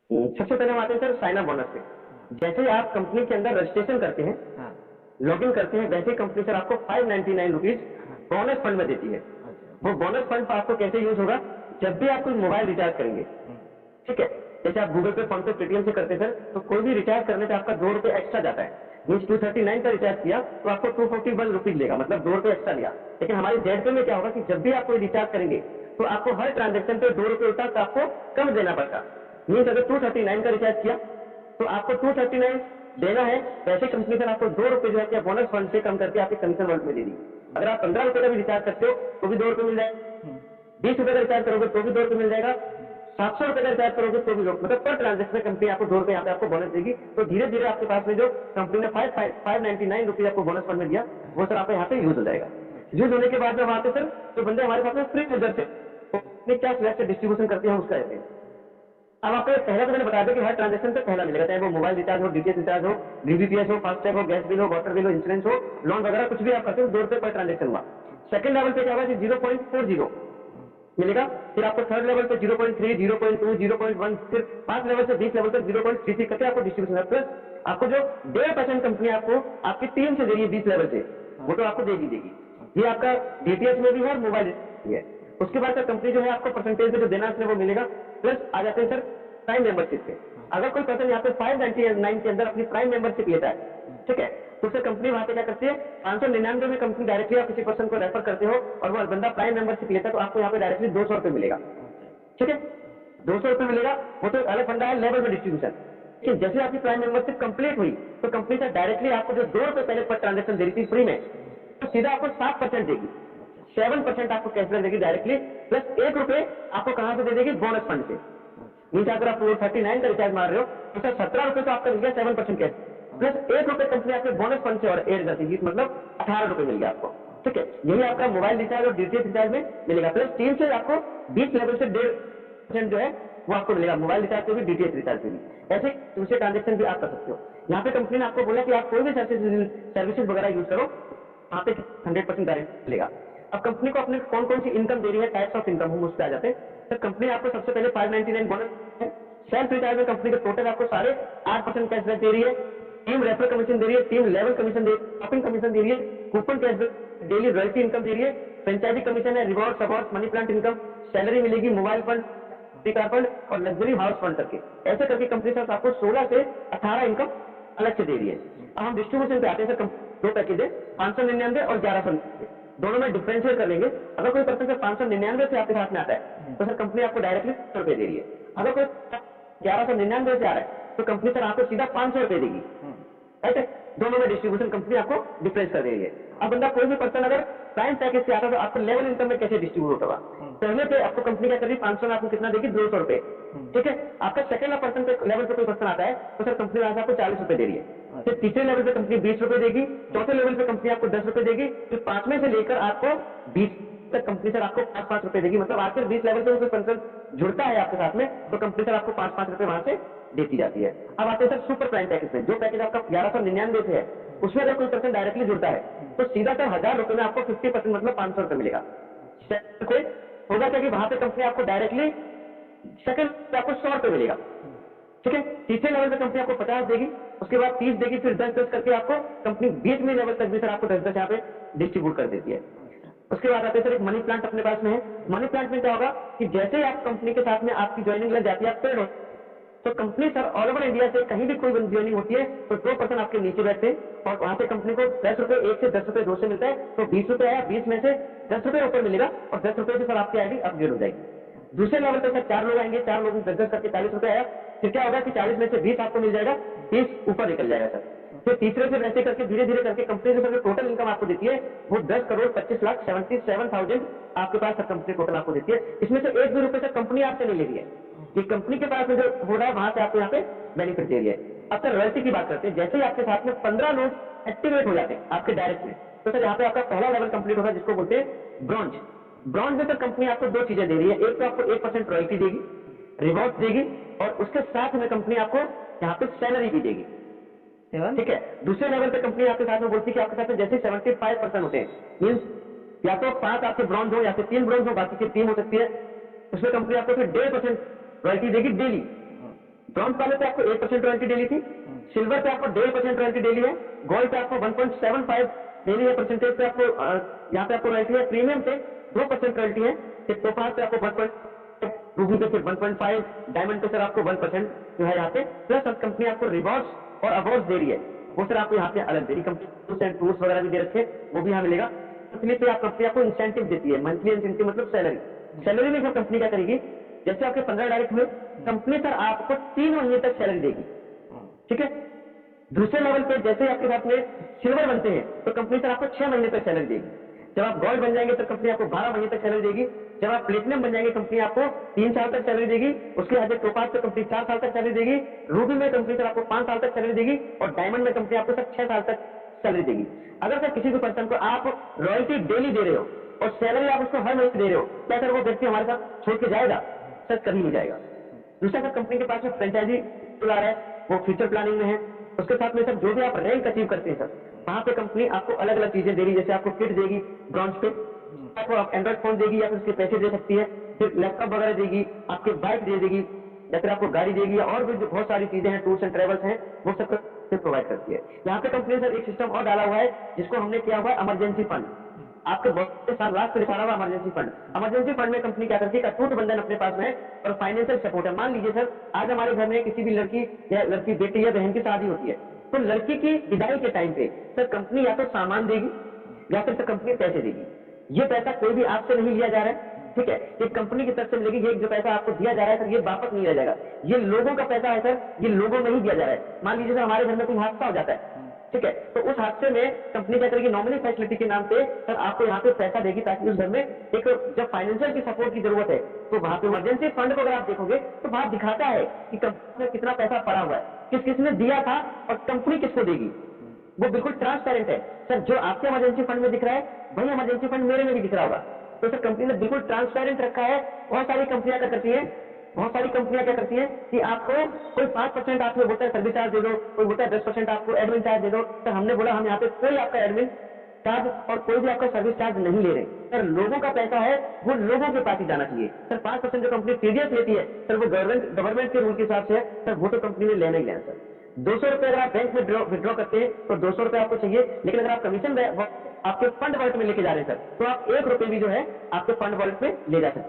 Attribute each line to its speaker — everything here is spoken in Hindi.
Speaker 1: सबसे पहले हम आते हैं सर साइन अप बोनस पे। जैसे ही आप कंपनी के अंदर रजिस्ट्रेशन करते हैं, लॉग इन करते हैं, वैसे ही कंपनी सर आपको 599 रुपीज बोनस फंड में देती है। वो बोनस फंड आपको कैसे यूज होगा? जब भी आप कोई मोबाइल रिचार्ज करेंगे, ठीक है, जैसे आप गूगल पे, फोन पे, पेटीएम से करते हैं सर, तो कोई भी रिचार्ज करने पे आपका 2 रुपए एक्स्ट्रा जाता है। मीन 239 का रिचार्ज किया तो आपको 241 रुपीज लेगा, मतलब 2 रुपए एक्स्ट्रा लिया। लेकिन हमारे जेड पे में क्या होगा कि जब भी आप कोई रिचार्ज करेंगे तो आपको हर ट्रांजेक्शन पे 2 रुपए तक आपको कम देना पड़ता। मीन अगर 239 का रिचार्ज किया तो आपको 239 देना है, वैसे कंपनी सर आपको 2 रुपए जो है बोनस फंड से कम करके आपके कमीशन वर्ल्ड में दे दी। अगर आप 15 रुपए का भी रिचार्ज करते हो तो भी 2 रुपए मिल जाएगा, 20 रुपए का रिचार्ज करोगे तो भी 2 रुपए मिल जाएगा, 700 रुपए का रिचार्ज करोगे तो भी मतलब पर ट्रांजेक्शन कंपनी आपको 2 रुपए यहाँ पे आपको बोनस देगी। तो धीरे धीरे आपके पास में जो कंपनी ने 599 रुपीज आपको बोनस फंड में दिया वो सर आपको यहाँ पे यूज हो जाएगा। यूज होने के बाद में वहां पे सर जो बंदे हमारे पास में फ्री यूजर से क्या सिलेक्ट डिस्ट्रीब्यूशन करते हैं उसका रहते हैं। अब आपको पहला तो मैंने बता दिया कि हर ट्रांजेक्शन पे पहला मिलेगा, चाहे वो मोबाइल रिचार्ज हो, डीटीएच रिचार्ज हो, बीबीपीएस हो, फास्टैग हो, गैस बिल हो, वाटर बिल हो, इंश्योरेंस हो, लोन वगैरह कुछ भी आप करते हो 2 रुपए पर ट्रांजेक्शन हुआ। सेकंड लेवल पे क्या होगा कि 0.40 मिलेगा, फिर आपको थर्ड लेवल पे 0.3, 0.2, 0.1, फिर 5 लेवल से 20 लेवल तक 0.33 करके आपको डिस्ट्रीब्यूशन। प्लस आपको जो 1.5% कंपनी आपको आपकी टीम से दे रही है 20 लेवल से, वो तो आपको देगी। ये आपका डीटीएच में भी है और मोबाइल है। उसके बाद कंपनी जो है आपको परसेंटेज में जो देना है वो मिलेगा। प्लस आ जाते हैं सर प्राइम मेंबरशिप पे। अगर कोई पर्सन यहाँ पे 599 के अंदर अपनी प्राइम मेंबरशिप लेता है, ठीक है, तो उससे कंपनी वहां पे क्या करती है, 599 में कंपनी डायरेक्टली आप किसी पर्सन को रेफर करते हो और वो बंदा प्राइम मेंबरशिप लेता है तो आपको यहाँ पे डायरेक्टली 200 रुपए मिलेगा। ठीक है, 200 रुपए मिलेगा, वो तो अलग फंडा है लेवल में डिस्ट्रीब्यूशन। लेकिन जैसे आपकी प्राइम मेंबरशिप कंप्लीट हुई तो कंपनी से डायरेक्टली आपको जो 2 रुपए पहले पर ट्रांजेक्शन दे रही थी फ्री में, तो सीधा आपको 7% देगी, 7% आपको कैशबैक देगी डायरेक्टली। प्लस 1 रुपए आपको कहां से दे देगी? बोनस फंड से। मीन अगर आप 39 का रिचार्ज मार रहे हो तो सर 17 रुपए तो आपका मिल गया 7% कैश, प्लस 1 रुपए कंपनी आपके बोनस फंड से और एड कर देगी, मतलब 18 रुपए मिल गया आपको। ठीक है, यही आपका मोबाइल रिचार्ज और डीटीएच रिचार्ज में मिलेगा। प्लस टीम से आपको 20 लेवल से 1.5% जो है वो आपको मिलेगा, मोबाइल रिचार्ज से भी, डीटीएच रिचार्ज से भी। ऐसे दूसरे ट्रांजेक्शन भी आप कर सकते हो। यहाँ पे कंपनी ने आपको बोला कि आप कोई भी सर्विसेज वगैरह यूज करो, वहाँ पे 100% डायरेक्ट मिलेगा। अब कंपनी को अपने कौन कौन सी इनकम दे रही है, टाइप्स ऑफ इनकम, हम उस पर आ जाते हैं। तो कंपनी आपको सबसे पहले 599 बोनस है। सेल्फ रिचार्ज में कंपनी को टोटल आपको 8.5% कैशबैक दे रही है। टीम रेफरल कमीशन दे रही है, टीम लेवल कमीशन दे रही है, शॉपिंग कमीशन दे रही है, coupon cashback, daily royalty income दे रही है, फ्रेंचाइजी कमीशन है, reward, support, money plant income, salary मिलेगी, मोबाइल फंड, कार फंड और लग्जरी हाउस फंड करके। ऐसे करके कंपनी से आपको 16 से 18 इनकम अलग से दे रही है। अब हम डिस्ट्रीब्यूशन पे आते हैं सर। 2 पैकेज है, 599 और 1199, दोनों में डिफरेंशिएट कर लेंगे। अगर कोई पर्सन 599 से आपके साथ में आता है तो सर कंपनी आपको डायरेक्टली 100 रुपए दे रही है। अगर कोई 1199 से आ रहा है तो कंपनी सर आपको सीधा 500 रुपए देगी। राइट है, दोनों में डिस्ट्रीब्यूशन कंपनी आपको डिफरेंस कर रही है। अब बंदा कोई भी पर्सन अगर प्राइम पैकेज से आता है तो आपको लेवल इनकम में कैसे डिस्ट्रीब्यूट होगा? पहले पे आपको कंपनी क्या कर रही है, 500 में आपको कितना देगी? 200 रुपए। ठीक है, आपका सेकंड पर्सन पे लेवल पे कोई पर्सन आता है तो सर कंपनी आपको 40 रुपए दे रही है। फिर तीसरे लेवल पे कंपनी 20 रुपए देगी, चौथे लेवल पे कंपनी आपको 10 रुपए देगी, फिर 5वें से लेकर आपको 20 तक कंपनी सर आपको 5-5 रुपए देगी। मतलब आपके 20 लेवल पे कोई पर्सन जुड़ता है आपके साथ में तो कंपनी सर आपको 5-5 रुपए वहां से देती जाती है। अब आते हैं सर सुपर प्राइम पैकेज में। जो पैकेज आपका 1199 से है उसमें अगर कोई पर्सन डायरेक्टली जुड़ता है तो सीधा सर 1000 रुपए में आपको 50% मतलब 500 रुपए मिलेगा। होगा क्या कि वहां पे कंपनी आपको डायरेक्टली सेकंड आपको 100 रुपए मिलेगा। ठीक है, तीसरे लेवल पे कंपनी आपको 50 देगी, उसके बाद 30 देगी, फिर 10-10 करके आपको कंपनी 20वें लेवल तक भी सर आपको 10-10 यहाँ पे डिस्ट्रीब्यूट कर देती है। उसके बाद आते सर एक मनी प्लांट अपने पास में है। मनी प्लांट में क्या होगा कि जैसे ही आप कंपनी के साथ में आपकी ज्वाइनिंग लग जाती है, आप पेड हो तो company sir all over India से कहीं भी कोई ज्वाइनिंग होती है तो 2% आपके नीचे बैठते हैं और वहां से कंपनी को 10 रुपए 1 से 10 रुपए 2 से मिलता है। तो 20 रुपए आया, 20 में से 10 रुपए ऊपर मिलेगा और 10 रुपए से सर आपकी आईडी अपग्रेड हो जाएगी। दूसरे लेवल पे सर 4 लोग आएंगे, 4 लोग 10-10 करके 40 रुपए आया। फिर क्या होगा कि 40 में से 20 आपको मिल जाएगा, 30 ऊपर निकल जाएगा सर। फिर तीसरे से वैसे करके धीरे धीरे करके कंपनी जो सर टोटल इनकम आपको देती है वो 10,25,77,000 आपके पास सर कंपनी टोटल आपको देती है। इसमें से 1-2 रुपए सर कंपनी आपसे नहीं ले रही है, कि कंपनी के पास में जो हो रहा है वहां से आपको यहाँ पे बेनिफिट दे रही है। अब सर रॉयल्टी की बात करते हैं। जैसे ही आपके साथ में 15 लोग एक्टिवेट हो जाते हैं आपके डायरेक्ट में तो सर यहाँ पे आपका पहला लेवल कंप्लीट होगा जिसको बोलते हैं ब्रॉन्ज। ब्रॉन्ज में सर कंपनी आपको 2 चीजें दे रही है। एक तो आपको 1% रॉयल्टी देगी, रिवॉर्ड देगी और उसके साथ में कंपनी आपको यहाँ पे सैलरी भी देगी। ठीक है, दूसरे लेवल पे कंपनी आपके साथ में बोलती है कि आपके साथ में जैसे 75% होते हैं, मीन्स या तो 5 आपके ब्रॉन्ज हो या फिर 3 ब्रॉन्ज हो, बाकी की 3 हो सकती है। उसमें कंपनी आपको फिर 1.5% रॉयल्टी देगी डेली। ब्रॉन्ज वाले पे आपको 8% रॉयल्टी डेली थी, सिल्वर पे आपको 1.5% रॉयल्टी डेली है, गोल्ड पे आपको 1.75 डेली है परसेंटेज पे आपको यहाँ पे आपको रॉयल्टी है, प्रीमियम पे 2% रॉयल्टी है, टोपाज पे आपको 1. रूबी पे फिर 1.5, डायमंड पे सर आपको 1% जो है यहाँ पे, प्लस अब कंपनी आपको रिवॉर्ड्स और अवार्ड्स दे रही है, वो सर आपको यहाँ पे अलग दे रही कंपनी, टूल्स वगैरह भी दे रखे, वो भी यहाँ मिलेगा। मंथली पे आप कंपनी आपको इंसेंटिव देती है, मंथली इंसेंटिव मतलब सैलरी में जो कंपनी क्या करेगी, जैसे आपके 15 डायरेक्ट हुए, कंपनी सर आपको 3 महीने तक सैलरी देगी, ठीक है। दूसरे लेवल पे जैसे आपके साथ में सिल्वर बनते हैं तो कंपनी सर आपको 6 महीने तक सैलरी देगी, जब आप गोल्ड बन जाएंगे तो कंपनी आपको 12 महीने तक सैलरी देगी, जब आप प्लेटिनम बन जाएंगे कंपनी आपको 3 साल तक सैलरी देगी, उसके बाद टोपाज पे कंपनी 4 साल तक सैलरी देगी, रूबी में कंपनी सर आपको 5 साल तक सैलरी देगी, और डायमंड में कंपनी आपको सर 6 साल तक सैलरी देगी। अगर सर किसी भी पर्सन को आप रॉयल्टी डेली दे रहे हो और सैलरी आप उसको हर महीने दे रहे हो, क्या सर वो व्यक्ति हमारे साथ छोड़ के जाएगा? सर कभी नहीं जाएगा। दूसरा सर कंपनी के पास में फ्रेंचाइजी टूल आ रहा है, वो फ्यूचर प्लानिंग में है। उसके साथ में सर जो भी आप रैंक अचीव करते हैं सर, वहां पे कंपनी आपको अलग अलग चीजें दे रही है, जैसे आपको किट देगी ब्रॉन्ज पे, आपको एंड्रॉइड फोन देगी या फिर उसके पैसे दे सकती है, फिर लैपटॉप वगैरह देगी, आपके बाइक दे देगी या फिर आपको गाड़ी देगी, और भी बहुत सारी चीजें हैं, टूर्स एंड ट्रेवल्स हैं, वो सब प्रोवाइड करती है। यहाँ पे कंपनी सर एक सिस्टम और डाला हुआ है जिसको हमने किया हुआ है इमरजेंसी फंड। आपके बहुत साल लास्ट पे लिखा हुआ इमरजेंसी फंड। इमरजेंसी फंड में कंपनी क्या करती है, अटूट बंधन अपने पास में है और फाइनेंशियल सपोर्ट है। मान लीजिए सर आज हमारे घर में किसी भी लड़की या लड़की बेटी या बहन की शादी होती है, तो लड़की की विदाई के टाइम पे सर कंपनी या तो सामान देगी या फिर कंपनी पैसे देगी। ये पैसा कोई भी आपसे नहीं लिया जा रहा है, ठीक है, ये कंपनी की तरफ से मिलेगी। ये जो पैसा आपको दिया जा रहा है सर, ये वापस नहीं लिया जाएगा, ये लोगों का पैसा है सर, ये लोगों में ही दिया जा रहा है। मान लीजिए सर हमारे घर में कोई हादसा हो जाता है, ठीक है, तो उस हादसे में कंपनी क्या करेगी, नॉमिनी फैसिलिटी के नाम पे सर आपको यहाँ पे पैसा देगी, ताकि उस घर में एक जब फाइनेंशियल की सपोर्ट की जरूरत है तो वहां पे इमरजेंसी फंड को अगर आप देखोगे तो वहां दिखाता है कि कंपनी में कितना पैसा पड़ा हुआ है, किस किसने दिया था और कंपनी किसको देगी, वो बिल्कुल ट्रांसपेरेंट है सर। जो आपके इमरजेंसी फंड में दिख रहा है वही इमरजेंसी फंड मेरे में भी दिख रहा होगा। तो सर कंपनी ने बिल्कुल ट्रांसपेरेंट रखा है। बहुत सारी कंपनियां क्या करती है, बहुत सारी कंपनियां क्या करती है कि आपको कोई 5% आपको बोलता है सर्विस चार्ज दे दो, कोई बोलता है 10% आपको एडमिन चार्ज दे दो। तो हमने बोला हम यहाँ पे कोई आपका एडमिन चार्ज और कोई भी आपका सर्विस चार्ज नहीं ले रहे सर। लोगों का पैसा है वो लोगों के पास ही जाना चाहिए सर। 5% जो कंपनी सीरियस लेती है सर, वो गवर्नमेंट के रूल के हिसाब से है सर, वो तो कंपनी ने लेना ही लेना सर। 200 रुपए अगर आप बैंक में विड्रॉ करते हैं तो 200 रुपए आपको चाहिए, लेकिन अगर आप कमीशन आपके फंड वॉलेट में लेके जा रहे हैं सर, तो आप 1 रुपए भी जो है आपके फंड वॉलेट में ले जा सकते हैं।